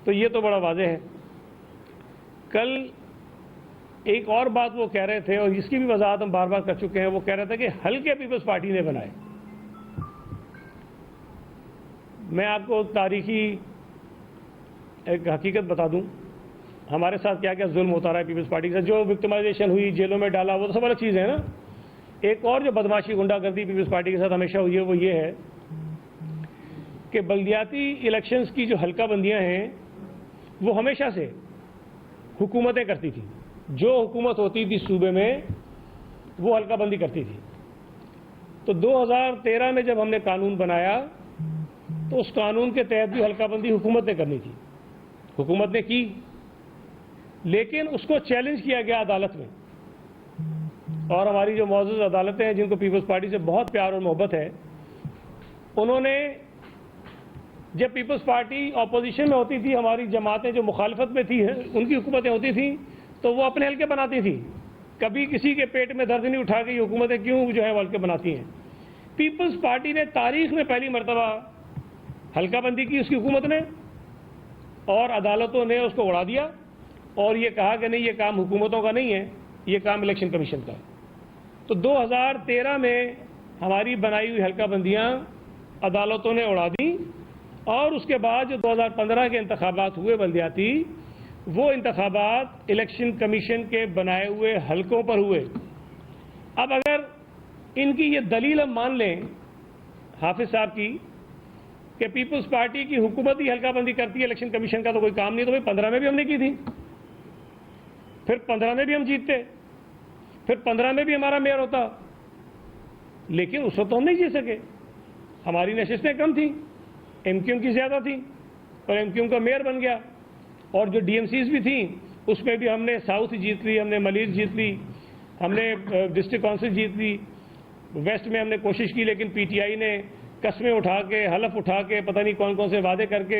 تو یہ تو بڑا واضح ہے۔ کل ایک اور بات وہ کہہ رہے تھے، اور اس کی بھی وضاحت ہم بار بار کر چکے ہیں، وہ کہہ رہے تھے کہ ہلکے پیپلز پارٹی نے بنائے۔ میں آپ کو تاریخی ایک حقیقت بتا دوں، ہمارے ساتھ کیا کیا ظلم ہوتا رہا ہے پیپلز پارٹی سے، جو وکٹمائزیشن ہوئی، جیلوں میں ڈالا، وہ تو سب الگ چیز ہے نا۔ ایک اور جو بدماشی غنڈہ گردی پیپلز پارٹی کے ساتھ ہمیشہ ہوئی ہے وہ یہ ہے کہ بلدیاتی الیکشنز کی جو حلقہ بندیاں ہیں وہ ہمیشہ سے حکومتیں کرتی تھیں۔ جو حکومت ہوتی تھی صوبے میں وہ حلقہ بندی کرتی تھی۔ تو 2013 میں جب ہم نے قانون بنایا تو اس قانون کے تحت بھی حلقہ بندی حکومت نے کرنی تھی، حکومت نے کی، لیکن اس کو چیلنج کیا گیا عدالت میں، اور ہماری جو معزز عدالتیں ہیں جن کو پیپلز پارٹی سے بہت پیار اور محبت ہے، انہوں نے جب پیپلز پارٹی اپوزیشن میں ہوتی تھی، ہماری جماعتیں جو مخالفت میں تھی ان کی حکومتیں ہوتی تھیں تو وہ اپنے حلقے بناتی تھی۔ کبھی کسی کے پیٹ میں درد نہیں اٹھا کے یہ حکومتیں کیوں جو ہے حلقے بناتی ہیں۔ پیپلز پارٹی نے تاریخ میں پہلی مرتبہ حلقہ بندی کی اس کی حکومت نے، اور عدالتوں نے اس کو اڑا دیا اور یہ کہا کہ نہیں، یہ کام حکومتوں کا نہیں ہے، یہ کام الیکشن کمیشن کا ہے۔ تو 2013 میں ہماری بنائی ہوئی حلقہ بندیاں عدالتوں نے اڑا دی، اور اس کے بعد جو 2015 کے انتخابات ہوئے بلدیاتی، وہ انتخابات الیکشن کمیشن کے بنائے ہوئے حلقوں پر ہوئے۔ اب اگر ان کی یہ دلیل ہم مان لیں حافظ صاحب کی کہ پیپلز پارٹی کی حکومت ہی حلقہ بندی کرتی ہے، الیکشن کمیشن کا تو کوئی کام نہیں، تو 15 میں بھی ہم نے کی تھی، پھر 15 میں بھی ہم جیتتے، پھر 15 میں بھی ہمارا میئر ہوتا، لیکن اس وقت تو ہم نہیں جیت سکے، ہماری نشستیں کم تھیں، ایم کیو ایم کی زیادہ تھیں، اور ایم کیو ایم کا میئر بن گیا۔ اور جو ڈی ایم سیز بھی تھیں اس میں بھی ہم نے ساؤتھ جیت لی، ہم نے ملیر جیت لی، ہم نے ڈسٹرکٹ کونسل جیت لی، ویسٹ میں ہم نے کوشش کی، لیکن پی ٹی آئی نے قسمیں اٹھا کے، حلف اٹھا کے، پتہ نہیں کون کون سے وعدے کر کے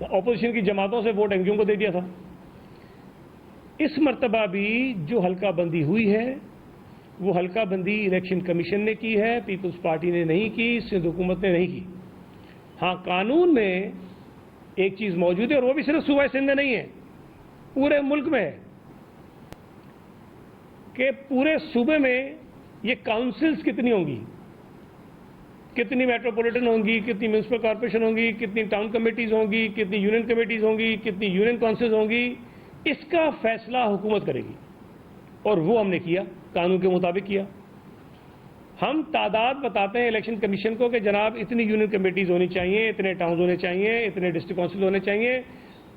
اپوزیشن کی جماعتوں سے ووٹ ایم کیو ایم کو دے دیا تھا۔ اس مرتبہ بھی جو حلقہ بندی ہوئی ہے وہ حلقہ بندی الیکشن کمیشن نے کی ہے، پیپلز پارٹی نے نہیں کی، سندھ حکومت نے نہیں کی۔ ہاں، قانون میں ایک چیز موجود ہے، اور وہ بھی صرف صوبہ سندھ میں نہیں ہے، پورے ملک میں ہے، کہ پورے صوبے میں یہ کاؤنسلز کتنی ہوں گی، کتنی میٹروپولیٹن ہوں گی، کتنی میونسپل کارپوریشن ہوں گی، کتنی ٹاؤن کمیٹیز ہوں گی، کتنی یونین کمیٹیز ہوں گی، کتنی یونین کونسلز ہوں گی، اس کا فیصلہ حکومت کرے گی، اور وہ ہم نے کیا، قانون کے مطابق کیا۔ ہم تعداد بتاتے ہیں الیکشن کمیشن کو کہ جناب اتنی یونین کمیٹیز ہونی چاہیے، اتنے ٹاؤنز ہونے چاہیے، اتنے ڈسٹرکٹ کونسل ہونے چاہیے،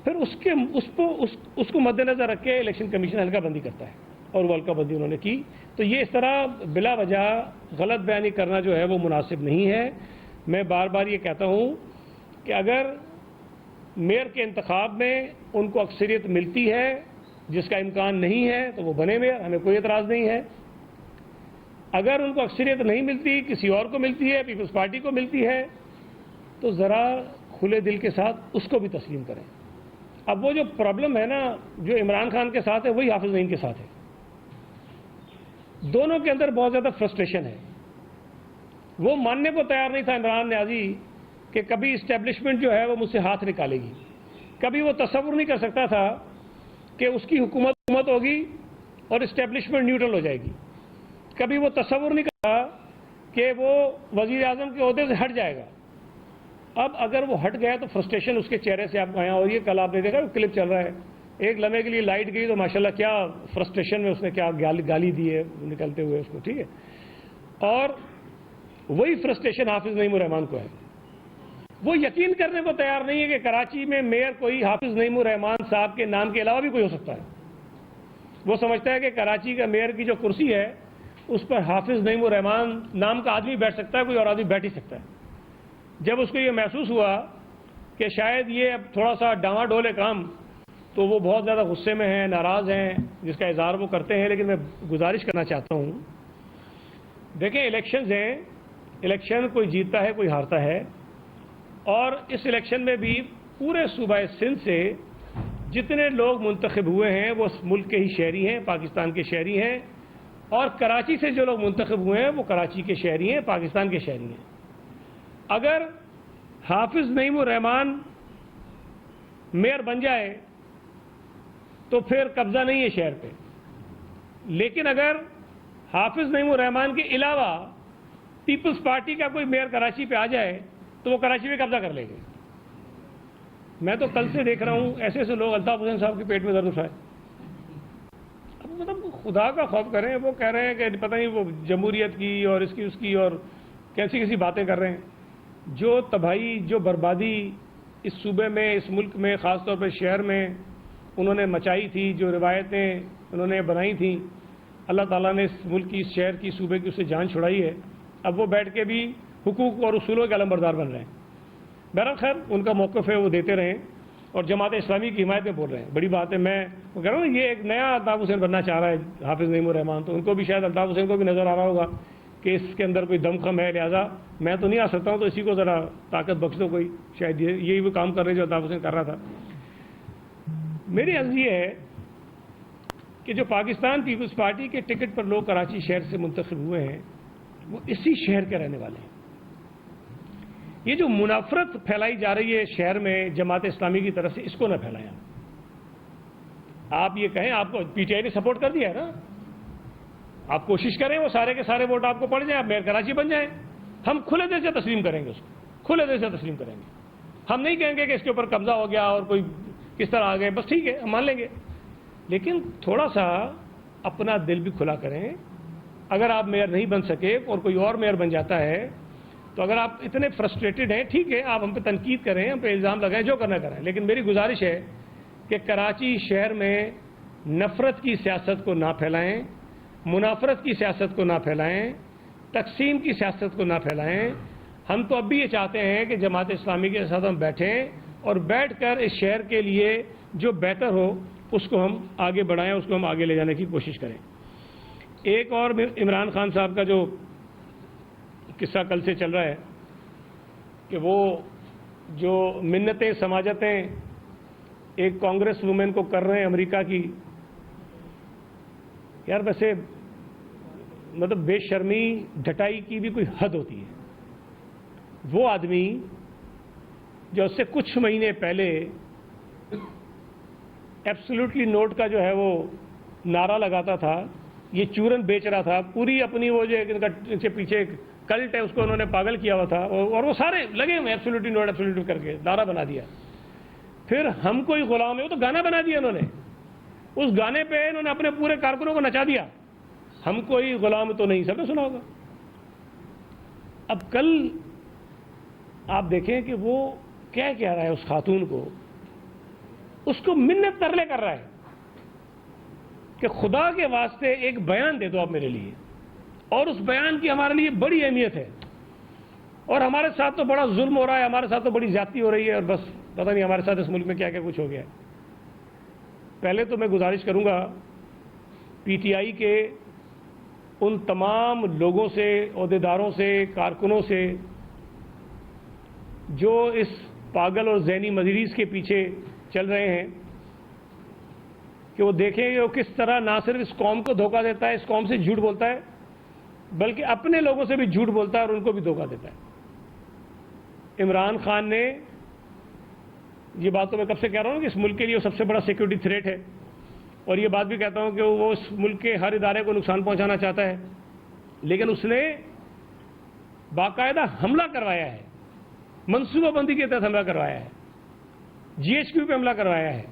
پھر اس کو مد نظر رکھ کے الیکشن کمیشن حلقہ بندی کرتا ہے، اور وہ حلقہ بندی انہوں نے کی۔ تو یہ اس طرح بلا وجہ غلط بیانی کرنا جو ہے وہ مناسب نہیں ہے۔ میں بار بار یہ کہتا ہوں کہ اگر میئر کے انتخاب میں ان کو اکثریت ملتی ہے، جس کا امکان نہیں ہے تو وہ بنے میئر، ہمیں کوئی اعتراض نہیں ہے۔ اگر ان کو اکثریت نہیں ملتی، کسی اور کو ملتی ہے، پیپلز پارٹی کو ملتی ہے، تو ذرا کھلے دل کے ساتھ اس کو بھی تسلیم کریں۔ اب وہ جو پرابلم ہے نا، جو عمران خان کے ساتھ ہے، وہی حافظ نعیم کے ساتھ ہے۔ دونوں کے اندر بہت زیادہ فرسٹریشن ہے۔ وہ ماننے کو تیار نہیں تھا عمران نیازی کہ کبھی اسٹیبلشمنٹ جو ہے وہ مجھ سے ہاتھ نکالے گی، کبھی وہ تصور نہیں کر سکتا تھا کہ اس کی حکومت ہوگی اور اسٹیبلشمنٹ نیوٹرل ہو جائے گی، کبھی وہ تصور نہیں کرتا کہ وہ وزیر اعظم کے عہدے سے ہٹ جائے گا۔ اب اگر وہ ہٹ گیا تو فرسٹریشن اس کے چہرے سے آپ کو آیا، اور یہ کل آپ نے دیکھا کلپ چل رہا ہے، ایک لمحے کے لیے لائٹ گئی تو ماشاءاللہ کیا فرسٹریشن میں اس نے کیا گالی دی ہے نکلتے ہوئے اس کو، ٹھیک ہے۔ اور وہی فرسٹریشن حافظ نعیم الرحمان کو ہے۔ وہ یقین کرنے کو تیار نہیں ہے کہ کراچی میں میئر کوئی حافظ نعیم الرحمان صاحب کے نام کے علاوہ بھی کوئی ہو سکتا ہے۔ وہ سمجھتا ہے کہ کراچی کا میئر کی جو کرسی ہے اس پر حافظ نعیم الرحمان نام کا آدمی بیٹھ سکتا ہے، کوئی اور آدمی بیٹھ ہی سکتا ہے۔ جب اس کو یہ محسوس ہوا کہ شاید یہ اب تھوڑا سا ڈاواں ڈول ہے کام، تو وہ بہت زیادہ غصے میں ہیں، ناراض ہیں، جس کا اظہار وہ کرتے ہیں۔ لیکن میں گزارش کرنا چاہتا ہوں، دیکھیں الیکشنز ہیں، الیکشن کوئی جیتتا ہے کوئی ہارتا ہے، اور اس الیکشن میں بھی پورے صوبہ سندھ سے جتنے لوگ منتخب ہوئے ہیں وہ اس ملک کے ہی شہری ہیں، پاکستان کے شہری ہیں، اور کراچی سے جو لوگ منتخب ہوئے ہیں وہ کراچی کے شہری ہیں، پاکستان کے شہری ہیں۔ اگر حافظ نعیم الرحمان میئر بن جائے تو پھر قبضہ نہیں ہے شہر پہ، لیکن اگر حافظ نعیم الرحمان کے علاوہ پیپلز پارٹی کا کوئی میئر کراچی پہ آ جائے تو وہ کراچی پہ قبضہ کر لیں گے۔ میں تو کل سے دیکھ رہا ہوں ایسے ایسے لوگ، الطاف حسین صاحب کے پیٹ میں درد اٹھائے، اب مطلب خدا کا خوف کریں، وہ کہہ رہے ہیں کہ پتہ نہیں وہ جمہوریت کی اور اس کی اور کیسی باتیں کر رہے ہیں۔ جو تباہی، جو بربادی اس صوبے میں، اس ملک میں، خاص طور پہ شہر میں انہوں نے مچائی تھی، جو روایتیں انہوں نے بنائی تھیں، اللہ تعالیٰ نے اس ملک کی، اس شہر کی، صوبے کی اس سے جان چھڑائی ہے۔ اب وہ بیٹھ کے بھی حقوق اور اصولوں کے علمبردار بن رہے ہیں۔ بہرحال خیر ان کا موقف ہے، وہ دیتے رہیں، اور جماعت اسلامی کی حمایت میں بول رہے ہیں، بڑی بات ہے۔ میں وہ کہہ رہا ہوں یہ ایک نیا الطاف حسین بننا چاہ رہا ہے حافظ نعیم الرحمان، تو ان کو بھی شاید الطاف حسین کو بھی نظر آ رہا ہوگا کہ اس کے اندر کوئی دمخم ہے، لہٰذا میں تو نہیں آ سکتا ہوں، تو اسی کو ذرا طاقت بخش دو کوئی، شاید یہی وہ کام کر رہے جو الطاف حسین کر رہا تھا۔ میری عرض یہ ہے کہ جو پاکستان پیپلز پارٹی کے ٹکٹ پر لوگ کراچی شہر سے منتخب ہوئے ہیں وہ اسی شہر کے رہنے والے ہیں۔ یہ جو منافرت پھیلائی جا رہی ہے شہر میں جماعت اسلامی کی طرف سے، اس کو نہ پھیلائیں۔ آپ یہ کہیں آپ کو پی ٹی آئی نے سپورٹ کر دیا ہے نا، آپ کوشش کریں وہ سارے کے سارے ووٹ آپ کو پڑ جائیں، آپ میئر کراچی بن جائیں، ہم کھلے دل سے تسلیم کریں گے، اس کو کھلے دل سے تسلیم کریں گے۔ ہم نہیں کہیں گے کہ اس کے اوپر قبضہ ہو گیا اور کوئی کس طرح آ گئے، بس ٹھیک ہے ہم مان لیں گے، لیکن تھوڑا سا اپنا دل بھی کھلا کریں۔ اگر آپ میئر نہیں بن سکے اور کوئی اور میئر بن جاتا ہے تو اگر آپ اتنے فرسٹریٹڈ ہیں، ٹھیک ہے آپ ہم پہ تنقید کریں، ہم پہ الزام لگائیں، جو کرنا کریں، لیکن میری گزارش ہے کہ کراچی شہر میں نفرت کی سیاست کو نہ پھیلائیں، منافرت کی سیاست کو نہ پھیلائیں، تقسیم کی سیاست کو نہ پھیلائیں۔ ہم تو اب بھی یہ چاہتے ہیں کہ جماعت اسلامی کے ساتھ ہم بیٹھیں اور بیٹھ کر اس شہر کے لیے جو بہتر ہو اس کو ہم آگے بڑھائیں، اس کو ہم آگے لے جانے کی کوشش کریں۔ ایک اور عمران خان صاحب کا جو قصہ کل سے چل رہا ہے کہ وہ جو منتیں سماجتیں ایک کانگریس وومن کو کر رہے ہیں امریکہ کی، یار ویسے مطلب بے شرمی ڈھٹائی کی بھی کوئی حد ہوتی ہے۔ وہ آدمی جو اس سے کچھ مہینے پہلے ایبسلیوٹلی نوٹ کا جو ہے وہ نعرہ لگاتا تھا، یہ چورن بیچ رہا تھا، پوری اپنی وہ جو ان کے پیچھے کلٹ ہے اس کو انہوں نے پاگل کیا ہوا تھا، اور وہ سارے لگے ہوئے ایبسلیوٹلی نوٹ ایبسلیوٹلی کر کے نعرہ بنا دیا۔ پھر ہم کوئی غلام ہے، وہ تو گانا بنا دیا انہوں نے، اس گانے پہ انہوں نے اپنے پورے کارکنوں کو نچا دیا۔ ہم کوئی غلام تو نہیں، سب نے سنا ہوگا۔ اب کل آپ دیکھیں کہ وہ کیا کہہ رہا ہے اس خاتون کو، اس کو منت ترلے کر رہا ہے کہ خدا کے واسطے ایک بیان دے دو آپ میرے لیے، اور اس بیان کی ہمارے لیے بڑی اہمیت ہے، اور ہمارے ساتھ تو بڑا ظلم ہو رہا ہے، ہمارے ساتھ تو بڑی زیادتی ہو رہی ہے، اور بس پتہ نہیں ہمارے ساتھ اس ملک میں کیا کیا کچھ ہو گیا ہے۔ پہلے تو میں گزارش کروں گا پی ٹی آئی کے ان تمام لوگوں سے، عہدیداروں سے، کارکنوں سے جو اس پاگل اور ذہنی مریض کے پیچھے چل رہے ہیں، کہ وہ دیکھیں کہ وہ کس طرح نہ صرف اس قوم کو دھوکہ دیتا ہے، اس قوم سے جھوٹ بولتا ہے، بلکہ اپنے لوگوں سے بھی جھوٹ بولتا ہے اور ان کو بھی دھوکہ دیتا ہے۔ عمران خان نے یہ بات تو میں کب سے کہہ رہا ہوں کہ اس ملک کے لیے وہ سب سے بڑا سیکورٹی تھریٹ ہے، اور یہ بات بھی کہتا ہوں کہ وہ اس ملک کے ہر ادارے کو نقصان پہنچانا چاہتا ہے، لیکن اس نے باقاعدہ حملہ کروایا ہے، منصوبہ بندی کے تحت حملہ کروایا ہے، جی ایچ کیو پہ حملہ کروایا ہے،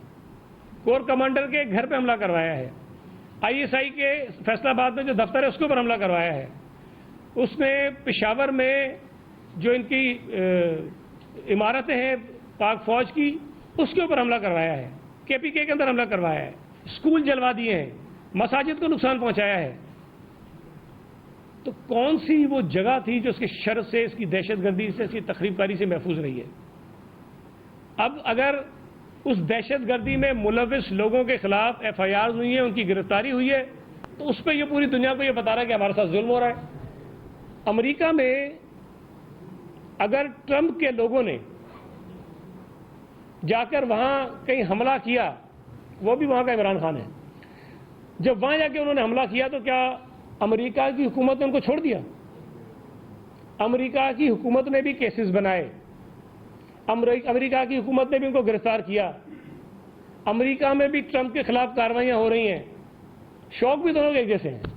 کور کمانڈر کے گھر پہ حملہ کروایا ہے، آئی ایس آئی کے فیصلہ آباد میں جو دفتر ہے اس کے اوپر حملہ کروایا ہے، اس نے پشاور میں جو ان کی عمارتیں ہیں پاک فوج کی اس کے اوپر حملہ کروایا ہے، کے پی کے اندر حملہ کروایا ہے، اسکول جلوا دیے ہیں، مساجد کو نقصان پہنچایا ہے۔ تو کون سی وہ جگہ تھی جو اس کے شر سے، اس کی دہشت گردی سے، اس کی تخریب کاری سے محفوظ رہی ہے؟ اب اگر اس دہشت گردی میں ملوث لوگوں کے خلاف ایف آئی آر ہوئی ہیں، ان کی گرفتاری ہوئی ہے، تو اس پہ یہ پوری دنیا کو یہ بتا رہا ہے کہ ہمارے ساتھ ظلم ہو رہا ہے۔ امریکہ میں اگر ٹرمپ کے لوگوں نے جا کر وہاں کہیں حملہ کیا، وہ بھی وہاں کا عمران خان ہے، جب وہاں جا کے انہوں نے حملہ کیا تو کیا امریکہ کی حکومت نے ان کو چھوڑ دیا؟ امریکہ کی حکومت نے بھی کیسز بنائے، امریکہ کی حکومت نے بھی ان کو گرفتار کیا، امریکہ میں بھی ٹرمپ کے خلاف کارروائیاں ہو رہی ہیں، شوق بھی دونوں کے ایک جیسے ہیں۔